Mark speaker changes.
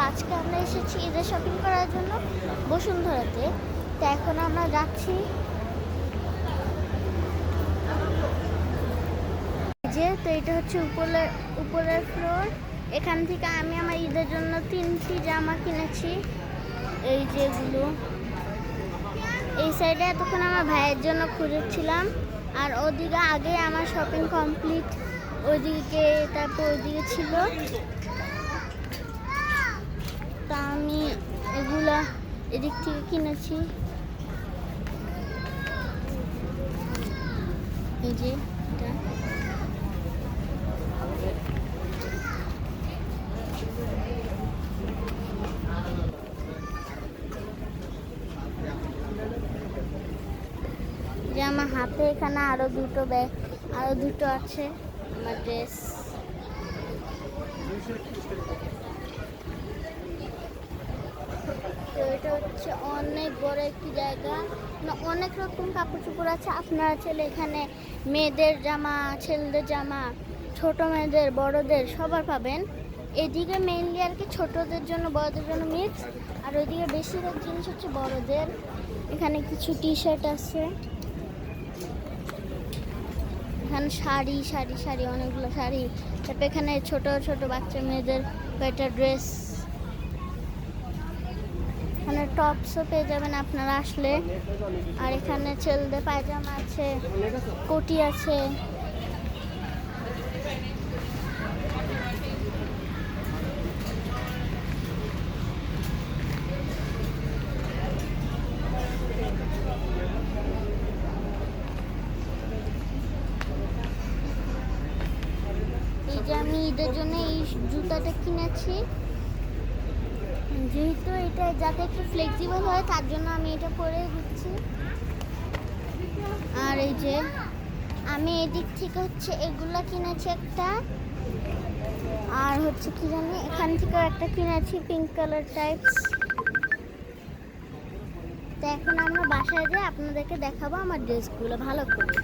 Speaker 1: আজকে আমরা এসেছি ঈদের শপিং করার জন্য বসুন্ধরাতে। তো এখন আমরা যাচ্ছি, তো এটা হচ্ছে উপরের ফ্লোর। এখান থেকে আমি আমার ঈদের জন্য 3টি জামা কিনেছি। এই যেগুলো এই সাইডে এতক্ষণ আমার ভাইয়ের জন্য খুঁজেছিলাম, আর ওদিকে আগে আমার শপিং কমপ্লিট। ওইদিকে তারপর ওইদিকে ছিল, তা আমি এগুলা এদিক থেকে কিনেছি। এই যে এটা যে আমার হাতে এখানে আরো দুটো আছে আমার ড্রেস। তো এটা হচ্ছে অনেক বড় একটি জায়গা, অনেক রকম কাপড় চোপড় আছে। আপনারা চাইলে এখানে মেয়েদের জামা, ছেলেদের জামা, ছোট মেয়েদের, বড়দের সবার পাবেন। এদিকে মেইনলি আর কি ছোটদের জন্য, বড়দের জন্য মিক্স, আর ওইদিকে বেশিরভাগ জিনিস হচ্ছে বড়দের। এখানে কিছু টি শার্ট আছে, এখানে শাড়ি অনেকগুলো শাড়ি। তারপর এখানে ছোট ছোট বাচ্চা মেয়েদের কয়েকটা ড্রেস, এখানে টপসও পেয়ে যাবেন আপনারা আসলে। আর এখানে ছেলেদের পায়জামা আছে, কোটি আছে। এই যে আমি ঈদের জন্য এই জুতাটা কিনেছি, যেহেতু এটা যাতে একটু ফ্লেক্সিবল হয় তার জন্য আমি এটা পরে দিচ্ছি। আর এই যে আমি এদিক থেকে হচ্ছে এগুলা কিনেছি একটা, আর হচ্ছে কি জানি এখান থেকেও একটা কিনেছি পিঙ্ক কালার টাইপস। তো এখন আমরা বাসায় যাই, আপনাদেরকে দেখাবো আমার ড্রেসগুলো ভালো করে।